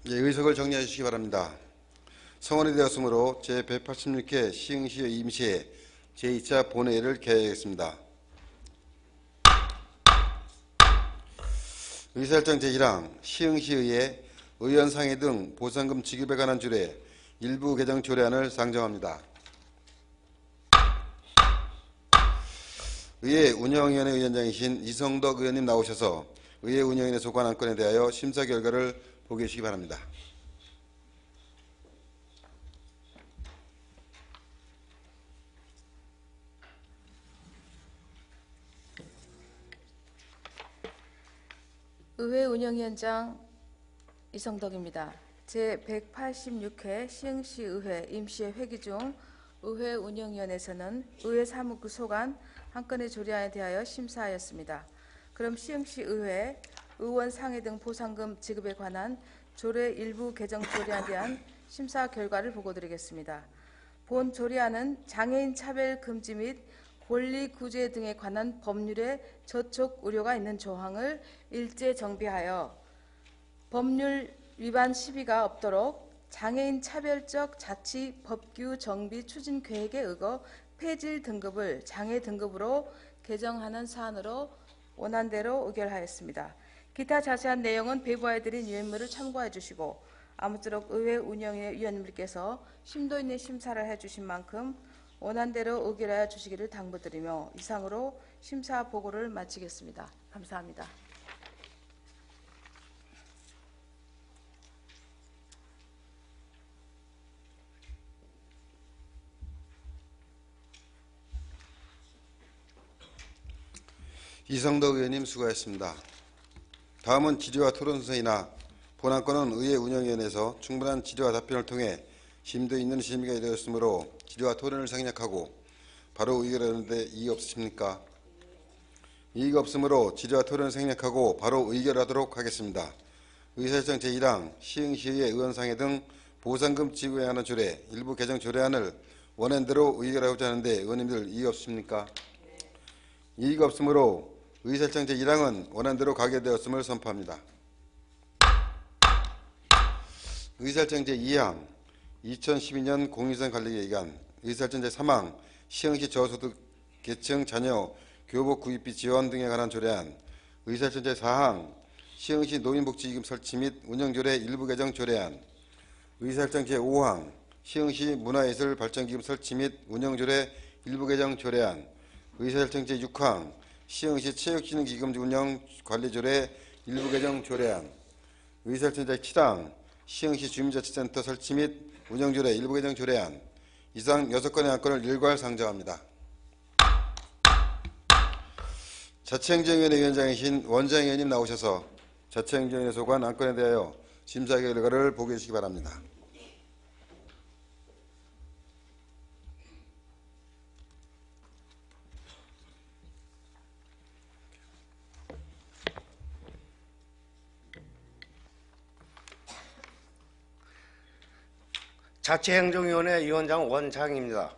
예, 의석을 정리해 주시기 바랍니다. 성원이 되었으므로 제186회 시흥시의 임시회 제2차 본회의를 개회하겠습니다. 의사일정 제1항 시흥시의회 의원상회 등 보상금 지급에 관한 조례 일부 개정 조례안을 상정합니다. 의회 운영위원회 위원장이신 이성덕 의원님 나오셔서 의회 운영위원회 소관 안건에 대하여 심사 결과를 보게 해주시기 바랍니다. 의회 운영위원장 이성덕입니다. 제186회 시흥시의회 임시회 회기 중 의회 운영위원회에서는 의회 사무국 소관 한 건의 조례안에 대하여 심사하였습니다. 그럼 시흥시의회 의원 상해 등 보상금 지급에 관한 조례 일부 개정 조례안에 대한 심사 결과를 보고드리겠습니다. 본 조례안은 장애인 차별 금지 및 권리 구제 등에 관한 법률에 저촉 우려가 있는 조항을 일제 정비하여 법률 위반 시비가 없도록 장애인 차별적 자치 법규 정비 추진 계획에 의거 폐질 등급을 장애 등급으로 개정하는 사안으로 원안대로 의결하였습니다. 기타 자세한 내용은 배부하여드린 유엔물을 참고해 주시고 아무쪼록 의회 운영위원회 위원님들께서 심도 있는 심사를 해주신 만큼 원안대로 의결하여 주시기를 당부드리며 이상으로 심사 보고를 마치겠습니다. 감사합니다. 이성덕 의원님 수고하셨습니다. 다음은 질의와 토론 순서이나 본안건은 의회 운영위원회에서 충분한 질의와 답변을 통해 심도 있는 심의가 이루어졌으므로 질의와 토론을 생략하고 바로 의결하는데 이의 없으십니까? 이의가 없으므로 질의와 토론을 생략하고 바로 의결하도록 하겠습니다. 의사일정 제1항 시흥시의회 의원상회 등 보상금 지급에 관한 조례 일부 개정 조례안을 원안대로 의결하고자 하는데 의원님들 이의 없으십니까? 이의가 없으므로 의사일정 제1항은 원안대로 가결되었음을 선포합니다. 의사일정 제2항 2012년 공유재산 관리기간 의사일정 제3항 시흥시 저소득 계층 자녀 교복 구입비 지원 등에 관한 조례안 의사일정 제4항 시흥시 노인복지기금 설치 및 운영조례 일부 개정 조례안 의사일정 제5항 시흥시 문화예술 발전기금 설치 및 운영조례 일부 개정 조례안 의사일정 제6항 시흥시 체육진흥기금 운영 관리조례 일부 개정 조례안 의사일정 제7항 시흥시 주민자치센터 설치 및 운영조례 일부 개정 조례안 이상 6건의 안건을 일괄 상정합니다. 자치행정위원회 위원장이신 원장 의원님 나오셔서 자치행정위원회 소관 안건에 대하여 심사 결과를 보게 해주시기 바랍니다. 자치행정위원회 위원장 원창입니다.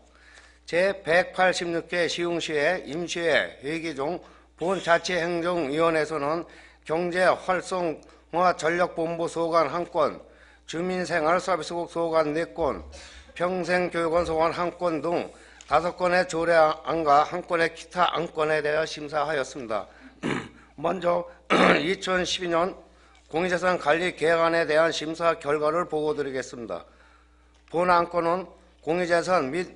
제186회 시흥시회 임시회 회기 중 본자치행정위원회에서는 경제활성화 전략본부 소관 1건, 주민생활서비스국 소관 4건, 평생교육원 소관 1건 등 5건의 조례안과 1건의 기타 안건에 대하여 심사하였습니다. 먼저 2012년 공유재산 관리 계획안에 대한 심사 결과를 보고드리겠습니다. 본 안건은 공유재산 및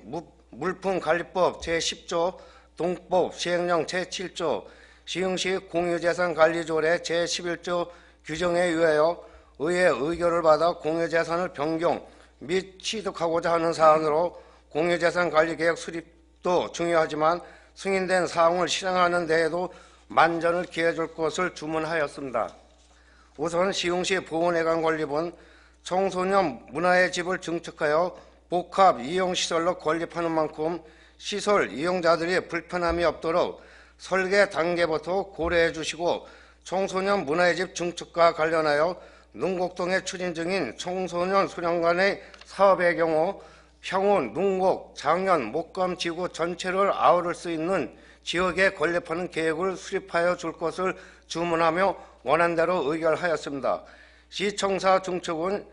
물품관리법 제10조, 동법 시행령 제7조, 시흥시 공유재산관리조례 제11조 규정에 의하여 의회 의결을 받아 공유재산을 변경 및 취득하고자 하는 사안으로 공유재산관리계획 수립도 중요하지만 승인된 사항을 실행하는 데에도 만전을 기해줄 것을 주문하였습니다. 우선 시흥시 보건회관관리본 청소년 문화의 집을 증축하여 복합 이용시설로 건립하는 만큼 시설 이용자들이 불편함이 없도록 설계 단계부터 고려해 주시고 청소년 문화의 집 증축과 관련하여 능곡동에 추진 중인 청소년 수련관의 사업의 경우 향후 능곡, 장현, 목감 지구 전체를 아우를 수 있는 지역에 건립하는 계획을 수립하여 줄 것을 주문하며 원안대로 의결하였습니다. 시청사 중축은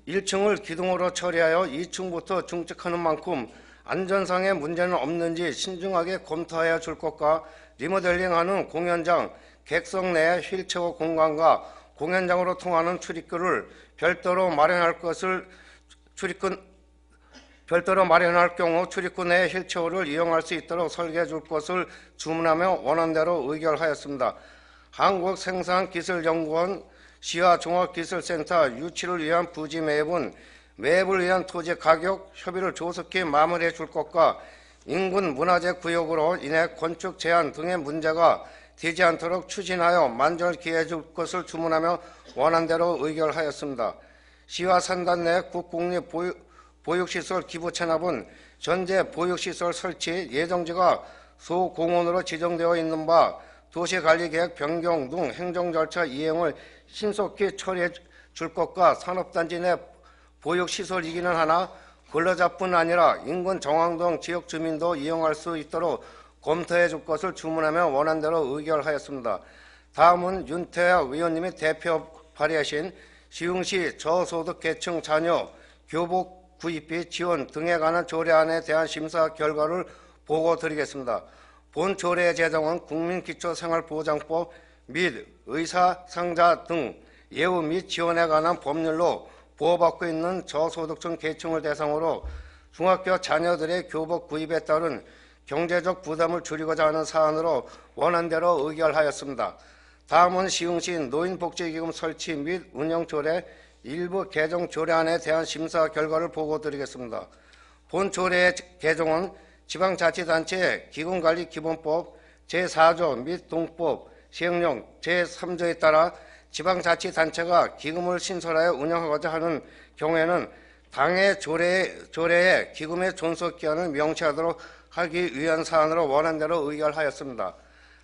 1층을 기둥으로 처리하여 2층부터 중축하는 만큼 안전상의 문제는 없는지 신중하게 검토하여 줄 것과 리모델링하는 공연장, 객석 내 휠체어 공간과 공연장으로 통하는 출입구를 별도로 마련할 경우 출입구 내 휠체어를 이용할 수 있도록 설계해 줄 것을 주문하며 원안대로 의결하였습니다. 한국생산기술연구원 시와 종합기술센터 유치를 위한 부지 매입은 매입을 위한 토지 가격 협의를 조속히 마무리해 줄 것과 인근 문화재 구역으로 인해 건축 제한 등의 문제가 되지 않도록 추진하여 만전을 기해해 줄 것을 주문하며 원안대로 의결하였습니다. 시와 산단 내 국공립 보육시설 기부 체납은 전제 보육시설 설치 예정지가 소공원으로 지정되어 있는 바 도시관리계획 변경 등 행정절차 이행을 신속히 처리해 줄 것과 산업단지 내 보육시설이기는 하나 근로자뿐 아니라 인근 정왕동 지역 주민도 이용할 수 있도록 검토해 줄 것을 주문하며 원안대로 의결하였습니다. 다음은 윤태아 의원님이 대표 발의하신 시흥시 저소득 계층 자녀 교복 구입비 지원 등에 관한 조례안에 대한 심사 결과를 보고드리겠습니다. 본 조례의 제정은 국민기초생활보장법 및 의사상자 등 예우 및 지원에 관한 법률로 보호받고 있는 저소득층 계층을 대상으로 중학교 자녀들의 교복 구입에 따른 경제적 부담을 줄이고자 하는 사안으로 원안대로 의결하였습니다. 다음은 시흥시 노인복지기금 설치 및 운영조례 일부 개정 조례안에 대한 심사 결과를 보고드리겠습니다. 본 조례의 개정은 지방자치단체 기금관리기본법 제4조 및 동법 시행령 제3조에 따라 지방자치단체가 기금을 신설하여 운영하고자 하는 경우에는 당해 조례에 기금의 존속기한을 명시하도록 하기 위한 사안으로 원안대로 의결하였습니다.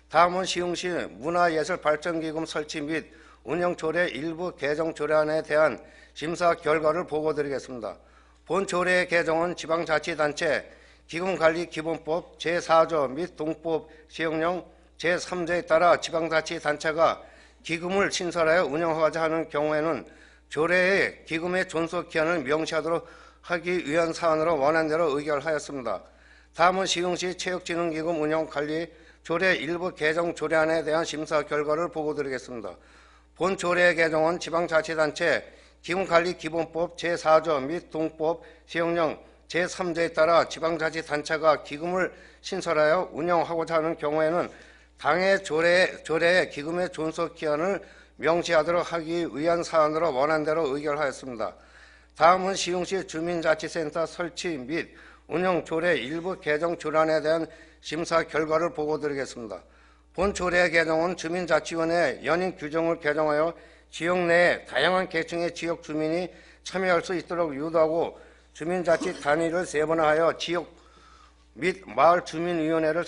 다음은 시흥시 문화예술발전기금 설치 및 운영조례 일부 개정 조례안에 대한 심사 결과를 보고드리겠습니다. 본 조례의 개정은 지방자치단체 기금관리기본법 제4조 및 동법 시행령 제3조에 따라 지방자치단체가 기금을 신설하여 운영하고자 하는 경우에는 조례에 기금의 존속기한을 명시하도록 하기 위한 사안으로 원안대로 의결하였습니다. 다음은 시흥시 체육진흥기금 운영관리 조례 일부 개정 조례안에 대한 심사 결과를 보고드리겠습니다. 본 조례의 개정은 지방자치단체 기금관리기본법 제4조 및 동법 시행령 제3조에 따라 지방자치단체가 기금을 신설하여 운영하고자 하는 경우에는 당해 조례에 기금의 존속기한을 명시하도록 하기 위한 사안으로 원안대로 의결하였습니다. 다음은 시흥시 주민자치센터 설치 및 운영 조례 일부 개정 조례안에 대한 심사 결과를 보고드리겠습니다. 본 조례의 개정은 주민자치위원회 연임 규정을 개정하여 지역 내에 다양한 계층의 지역 주민이 참여할 수 있도록 유도하고 주민자치 단위를 세분화하여 지역 및 마을 주민위원회를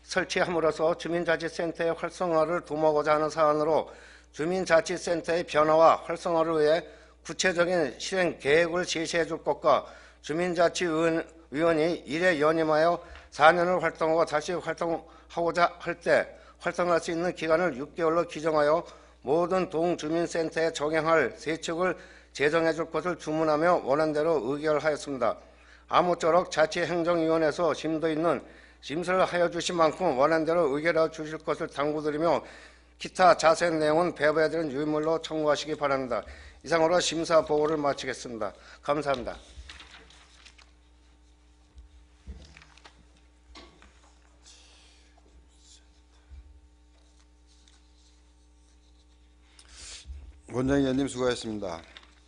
설치함으로써 주민자치센터의 활성화를 도모하고자 하는 사안으로 주민자치센터의 변화와 활성화를 위해 구체적인 실행 계획을 제시해 줄 것과 주민자치위원이 이래 연임하여 4년을 활동하고 다시 활동하고자 할 때 활동할 수 있는 기간을 6개월로 규정하여 모든 동주민센터에 적용할 세칙을 제정해 줄 것을 주문하며 원안대로 의결하였습니다. 아무쪼록 자치행정위원회에서 심도 있는 심사를 하여 주신 만큼 원안대로 의결하여 주실 것을 당부드리며 기타 자세한 내용은 배부해드린 유인물로 청구하시기 바랍니다. 이상으로 심사 보고를 마치겠습니다. 감사합니다. 원장위원님 수고하셨습니다.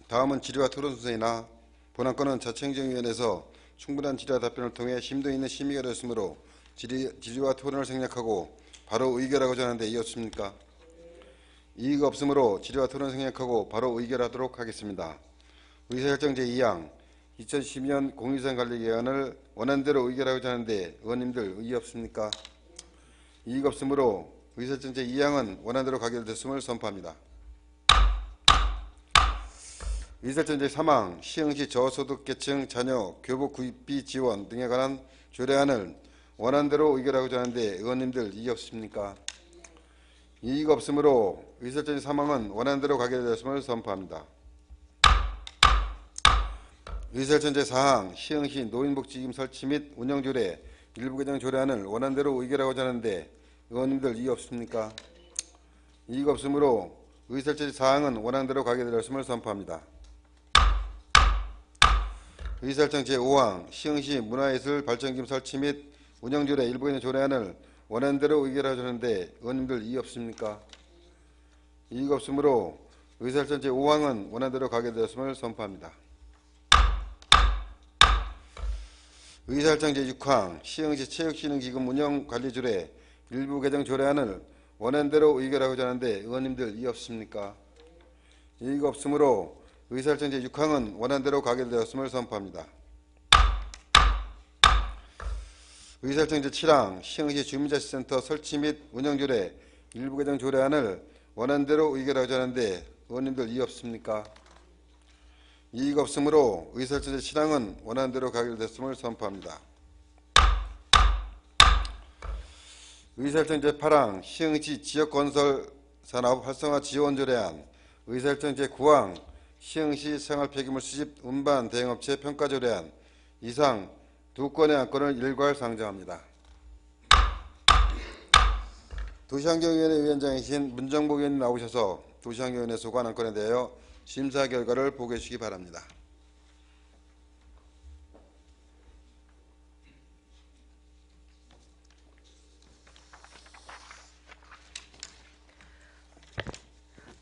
다음은 질의와 토론 순서이나 본안건은 자치행정위원회에서 충분한 질의와 답변을 통해 심도 있는 심의가 되었으므로 질의와 토론을 생략하고 바로 의결하고자 하는데 이의 없습니까? 이의가 없으므로 질의와 토론을 생략하고 바로 의결하도록 하겠습니다. 의사결정 제2항 2012년 공유산관리개헌을 원안대로 의결하고자 하는데 의원님들 이의 없습니까? 이의가 없으므로 의사결정 제2항은 원안대로 가결됐음을 선포합니다. 의사결정 제3항 시흥시 저소득계층 자녀 교복 구입비 지원 등에 관한 조례안을 원안대로 의결하고자 하는데 의원님들 이의 없습니까? 이의가 없으므로 의사일정 제3항은 원안대로 가게 되었음을 선포합니다. 의사일정 제4항 시흥시 노인복지기금 설치 및 운영조례 일부 개정 조례안을 원안대로 의결하고자 하는데 의원님들 이의 없습니까? 이의가 없으므로 의사일정 제4항은 원안대로 가게 되었음을 선포합니다. 의사일정 제5항 시흥시 문화예술 발전기금 설치 및 운영조례 일부 개정 조례안을 원안대로 의결하고자 하는데 의원님들 이의 없습니까? 이의가 없으므로 의사일정 제5항은 원안대로 가게 되었음을 선포합니다. 의사일정 제6항 시흥시 체육신흥기금 운영관리조례 일부 개정 조례안을 원안대로 의결하고자 하는데 의원님들 이의 없습니까? 이의가 없으므로 의사일정 제6항은 원안대로 가게 되었음을 선포합니다. 의사일정 제7항 시흥시 주민자치센터 설치 및 운영조례 일부 개정 조례안을 원안대로 의결하고자 하는데 의원님들 이의 없습니까? 이의가 없으므로 의사일정 제7항은 원안대로 가게 되었음을 선포합니다. 의사일정 제8항 시흥시 지역건설산업 활성화 지원 조례안 의사일정 제9항 시흥시 생활폐기물 수집 운반 대행업체 평가 조례안 이상 두 건의 안건을 일괄 상정합니다. 도시환경위원회 위원장이신 문정복 의원님 나오셔서 도시환경위원회 소관 안건에 대하여 심사 결과를 보고해 주시기 바랍니다.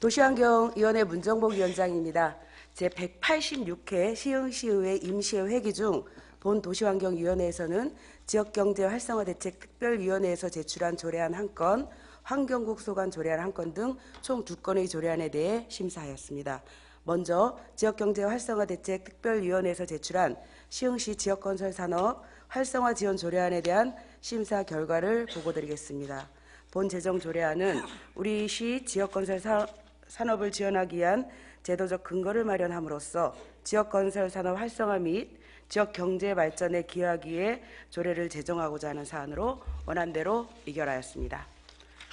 도시환경위원회 문정복 위원장입니다. 제186회 시흥시의회 임시회 회기 중 본 도시환경위원회에서는 지역경제활성화대책특별위원회에서 제출한 조례안 1건, 환경국 소관 조례안 1건 등 총 2건의 조례안에 대해 심사하였습니다. 먼저 지역경제활성화대책특별위원회에서 제출한 시흥시 지역건설산업 활성화 지원 조례안에 대한 심사 결과를 보고드리겠습니다. 본 제정 조례안은 우리 시 지역건설 산업을 지원하기 위한 제도적 근거를 마련함으로써 지역건설 산업 활성화 및 지역 경제 발전에 기여하기 위해 조례를 제정하고자 하는 사안으로 원안대로 의결하였습니다.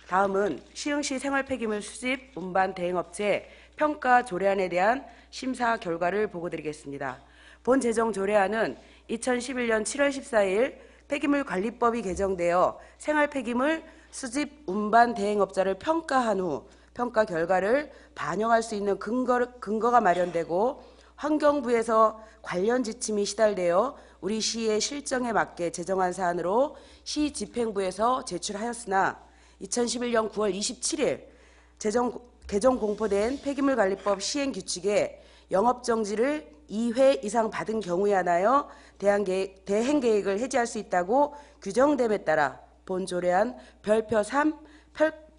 다음은 시흥시 생활폐기물 수집 운반 대행업체 평가 조례안에 대한 심사 결과를 보고드리겠습니다. 본 제정 조례안은 2011년 7월 14일 폐기물관리법이 개정되어 생활폐기물 수집 운반 대행업자를 평가한 후 평가 결과를 반영할 수 있는 근거가 마련되고 환경부에서 관련 지침이 시달되어 우리 시의 실정에 맞게 제정한 사안으로 시 집행부에서 제출하였으나 2011년 9월 27일 개정 공포된 폐기물관리법 시행규칙에 영업정지를 2회 이상 받은 경우에 한하여 대행계획을 해지할 수 있다고 규정됨에 따라 본 조례안 별표 3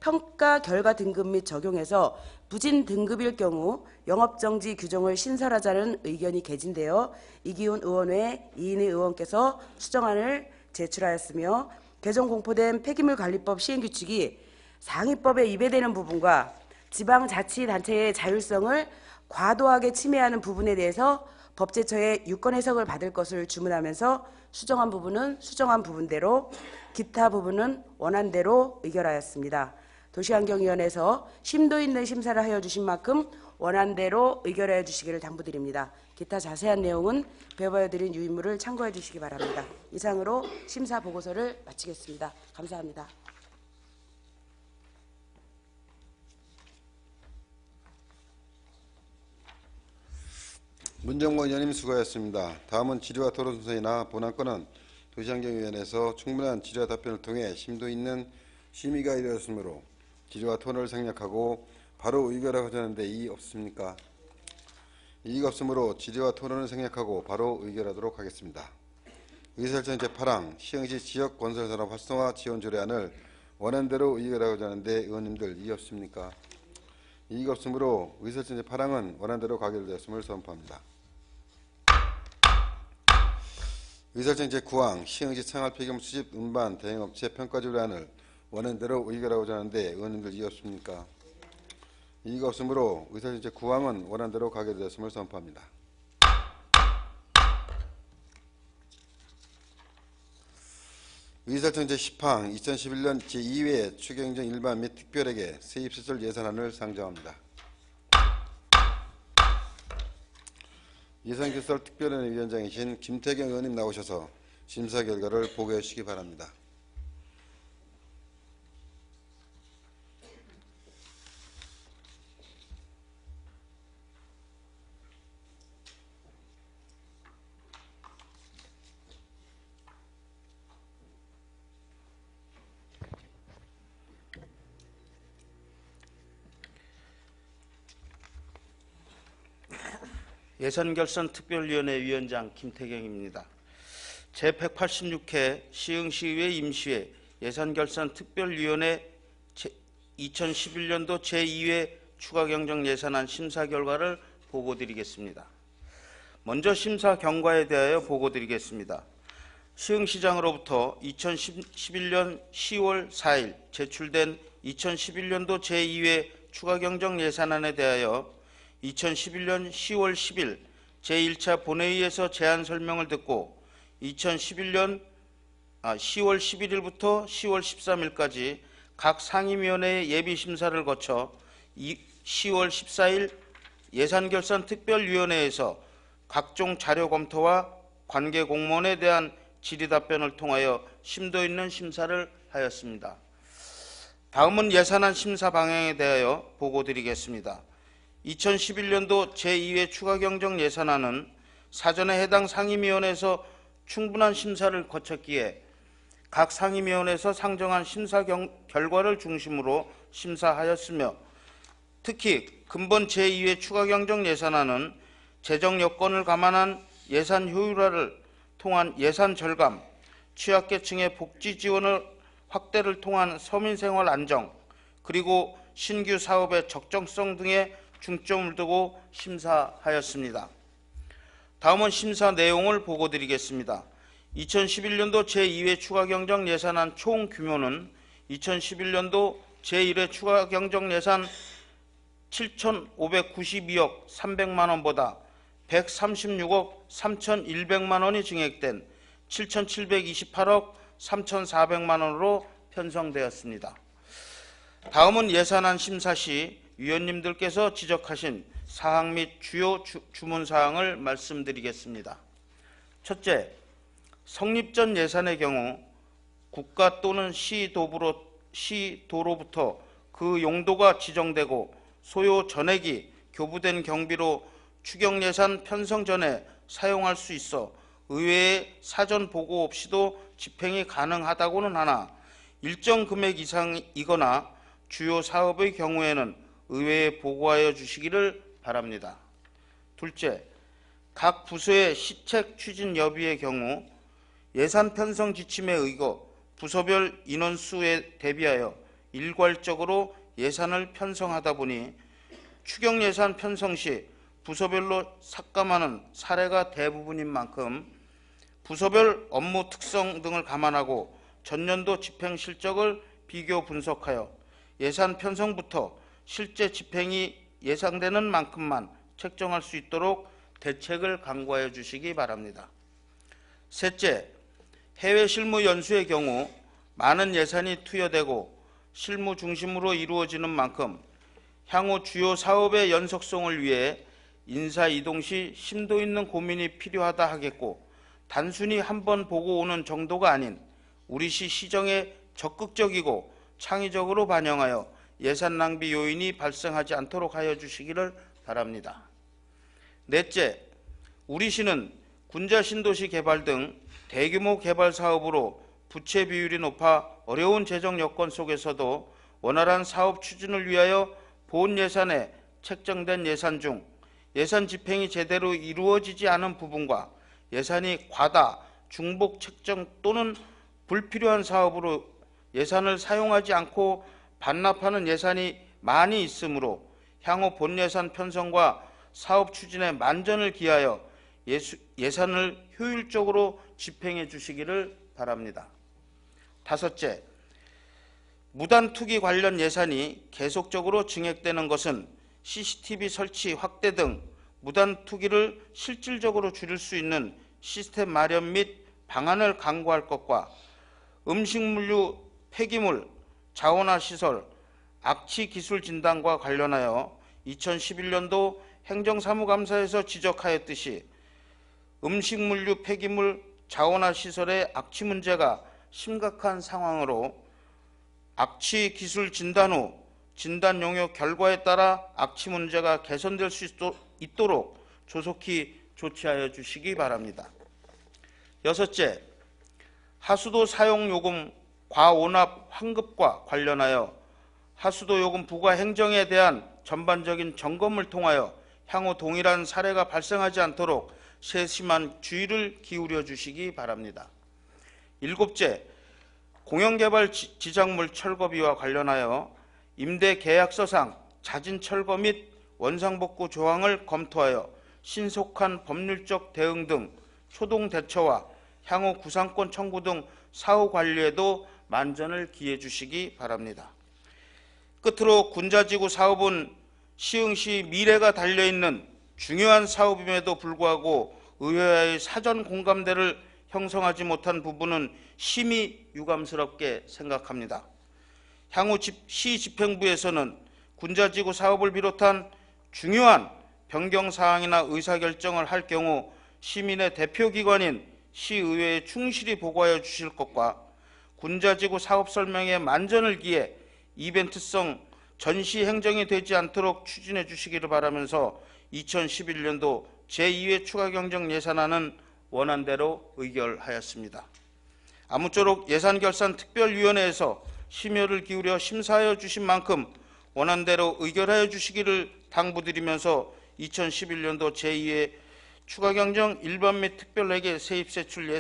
평가 결과 등급 및 적용해서 부진 등급일 경우 영업정지 규정을 신설하자는 의견이 개진되어 이기훈 의원외 이인희 의원께서 수정안을 제출하였으며 개정 공포된 폐기물관리법 시행규칙이 상위법에 위배되는 부분과 지방자치단체의 자율성을 과도하게 침해하는 부분에 대해서 법제처의 유권 해석을 받을 것을 주문하면서 수정한 부분은 수정한 부분대로 기타 부분은 원안대로 의결하였습니다. 도시환경위원회에서 심도 있는 심사를 하여 주신 만큼 원안대로 의결하여 주시기를 당부드립니다. 기타 자세한 내용은 배워드린 유인물을 참고해 주시기 바랍니다. 이상으로 심사 보고서를 마치겠습니다. 감사합니다. 문정복 의원님 수고하셨습니다. 다음은 질의와 토론 순서이나 본안건은 도시환경위원회에서 충분한 질의와 답변을 통해 심도 있는 심의가 이루어졌으므로 질의와 토론을 생략하고 바로 의결하고자 하는데 이의 없습니까? 이의가 없으므로 질의와 토론을 생략하고 바로 의결하도록 하겠습니다. 의사일정 제8항 시흥시 지역건설산업 활성화 지원 조례안을 원안대로 의결하고자 하는데 의원님들 이의 없습니까? 이의가 없으므로 의사일정 제8항은 원안대로 가결되었음을 선포합니다. 의사일정 제9항 시흥시 생활폐기물 수집 운반 대행업체 평가 조례안을 원안대로 의결하고자 하는데 의원님들 이의 없습니까? 이의가 없으므로 의사일정 제9항은 원안대로 가결되었음을 선포합니다. 의사일정 제10항 2011년 제2회 추경정 일반 및 특별회계 세입시설 예산안을 상정합니다. 예산결산 특별위원회 위원장이신 김태경 의원님 나오셔서 심사 결과를 보고해 주시기 바랍니다. 예산결산특별위원회 위원장 김태경입니다. 제186회 시흥시의회 임시회 예산결산특별위원회 2011년도 제2회 추가경정 예산안 심사 결과를 보고드리겠습니다. 먼저 심사 경과에 대하여 보고드리겠습니다. 시흥시장으로부터 2011년 10월 4일 제출된 2011년도 제2회 추가경정 예산안에 대하여 2011년 10월 10일 제1차 본회의에서 제안 설명을 듣고 2011년 10월 11일부터 10월 13일까지 각 상임위원회의 예비심사를 거쳐 10월 14일 예산결산특별위원회에서 각종 자료 검토와 관계 공무원에 대한 질의답변을 통하여 심도 있는 심사를 하였습니다. 다음은 예산안 심사 방향에 대하여 보고드리겠습니다. 2011년도 제2회 추가경정 예산안은 사전에 해당 상임위원회에서 충분한 심사를 거쳤기에 각 상임위원회에서 상정한 심사 결과를 중심으로 심사하였으며 특히 근본 제2회 추가경정 예산안은 재정 여건을 감안한 예산 효율화를 통한 예산 절감, 취약계층의 복지 지원을 확대를 통한 서민생활 안정, 그리고 신규 사업의 적정성 등에 중점을 두고 심사하였습니다. 다음은 심사 내용을 보고드리겠습니다. 2011년도 제2회 추가경정 예산안 총 규모는 2011년도 제1회 추가경정 예산 7,592억 300만 원보다 136억 3,100만 원이 증액된 7,728억 3,400만 원으로 편성되었습니다. 다음은 예산안 심사 시 위원님들께서 지적하신 사항 및 주요 주문사항을 말씀드리겠습니다. 첫째, 성립 전 예산의 경우 국가 또는 시도로부터 그 용도가 지정되고 소요 전액이 교부된 경비로 추경예산 편성 전에 사용할 수 있어 의회에 사전 보고 없이도 집행이 가능하다고는 하나 일정 금액 이상이거나 주요 사업의 경우에는 의회에 보고하여 주시기를 바랍니다. 둘째, 각 부서의 시책 추진 여부의 경우 예산 편성 지침에 의거 부서별 인원수에 대비하여 일괄적으로 예산을 편성하다 보니 추경 예산 편성 시 부서별로 삭감하는 사례가 대부분인 만큼 부서별 업무 특성 등을 감안하고 전년도 집행 실적을 비교 분석하여 예산 편성부터 실제 집행이 예상되는 만큼만 책정할 수 있도록 대책을 강구하여 주시기 바랍니다. 셋째, 해외 실무 연수의 경우 많은 예산이 투여되고 실무 중심으로 이루어지는 만큼 향후 주요 사업의 연속성을 위해 인사 이동 시 심도 있는 고민이 필요하다 하겠고 단순히 한번 보고 오는 정도가 아닌 우리시 시정에 적극적이고 창의적으로 반영하여 예산 낭비 요인이 발생하지 않도록 하여 주시기를 바랍니다. 넷째, 우리시는 군자 신도시 개발 등 대규모 개발 사업으로 부채 비율이 높아 어려운 재정 여건 속에서도 원활한 사업 추진을 위하여 본 예산에 책정된 예산 중 예산 집행이 제대로 이루어지지 않은 부분과 예산이 과다, 중복 책정 또는 불필요한 사업으로 예산을 사용하지 않고 반납하는 예산이 많이 있으므로 향후 본 예산 편성과 사업 추진에 만전을 기하여 예산을 효율적으로 집행해 주시기를 바랍니다. 다섯째, 무단 투기 관련 예산이 계속적으로 증액되는 것은 CCTV 설치 확대 등 무단 투기를 실질적으로 줄일 수 있는 시스템 마련 및 방안을 강구할 것과 음식물류 폐기물 자원화 시설 악취 기술 진단과 관련하여 2011년도 행정사무감사에서 지적하였듯이 음식물류 폐기물 자원화 시설의 악취 문제가 심각한 상황으로 악취 기술 진단 후 진단 용역 결과에 따라 악취 문제가 개선될 수 있도록 조속히 조치하여 주시기 바랍니다. 여섯째, 하수도 사용 요금 과온합 환급과 관련하여 하수도 요금 부과 행정에 대한 전반적인 점검을 통하여 향후 동일한 사례가 발생하지 않도록 세심한 주의를 기울여 주시기 바랍니다. 일곱째, 공영개발 지작물 철거비와 관련하여 임대 계약서상 자진 철거 및 원상복구 조항을 검토하여 신속한 법률적 대응 등 초동 대처와 향후 구상권 청구 등 사후 관리에도 만전을 기해 주시기 바랍니다. 끝으로 군자지구 사업은 시흥시 미래가 달려있는 중요한 사업임에도 불구하고 의회와의 사전 공감대를 형성하지 못한 부분은 심히 유감스럽게 생각합니다. 향후 시 집행부에서는 군자지구 사업을 비롯한 중요한 변경사항이나 의사결정을 할 경우 시민의 대표기관인 시의회에 충실히 보고하여 주실 것과 군자지구 사업 설명에 만전을 기해 이벤트성 전시 행정이 되지 않도록 추진해 주시기를 바라면서 2011년도 제2회 추가경정 예산안은 원안대로 의결하였습니다. 아무쪼록 예산결산특별위원회에서 심혈을 기울여 심사하여 주신 만큼 원안대로 의결하여 주시기를 당부드리면서 2011년도 제2회 추가경정 일반 및 특별회계 세입세출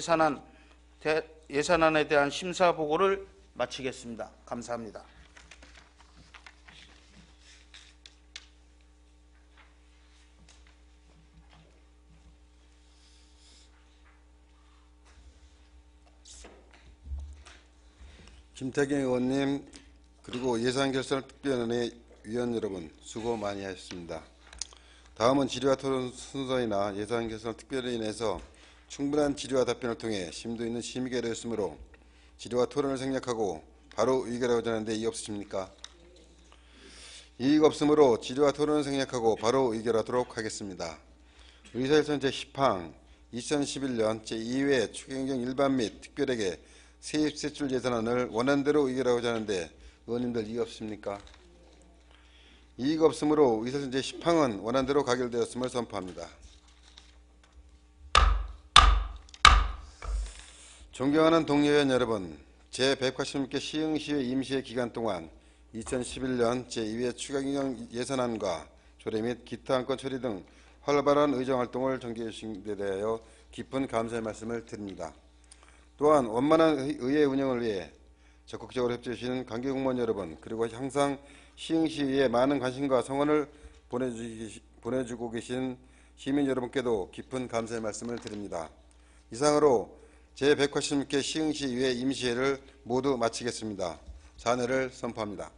예산안에 대한 심사 보고를 마치겠습니다. 감사합니다. 김태경 의원님 그리고 예산결산특별위원회 위원 여러분 수고 많이 하셨습니다. 다음은 질의와 토론 순서이나 예산결산특별위원회에서 충분한 질의와 답변을 통해 심도 있는 심의가 이루어졌으므로 질의와 토론을 생략하고 바로 의결하고자 하는데 이의 없으십니까? 이의가 없으므로 질의와 토론을 생략하고 바로 의결하도록 하겠습니다. 의사결산 제10항 2011년 제2회 추경경 일반 및 특별회계 세입세출 예산안을 원안대로 의결하고자 하는데 의원님들 이의 없습니까? 이의가 없으므로 의사결산 제10항은 원안대로 가결되었음을 선포합니다. 존경하는 동료회원 여러분, 제186개 시흥시의 임시회 기간 동안 2011년 제2회 추가경정 예산안과 조례 및 기타 안건 처리 등 활발한 의정활동을 전개해 주신 데 대하여 깊은 감사의 말씀을 드립니다. 또한 원만한 의회 운영을 위해 적극적으로 협조해 주시는 관계공무원 여러분 그리고 항상 시흥시의회에 많은 관심과 성원을 보내주고 계신 시민 여러분께도 깊은 감사의 말씀을 드립니다. 이상으로 제186개 시흥시의회 임시회를 모두 마치겠습니다. 사내를 선포합니다.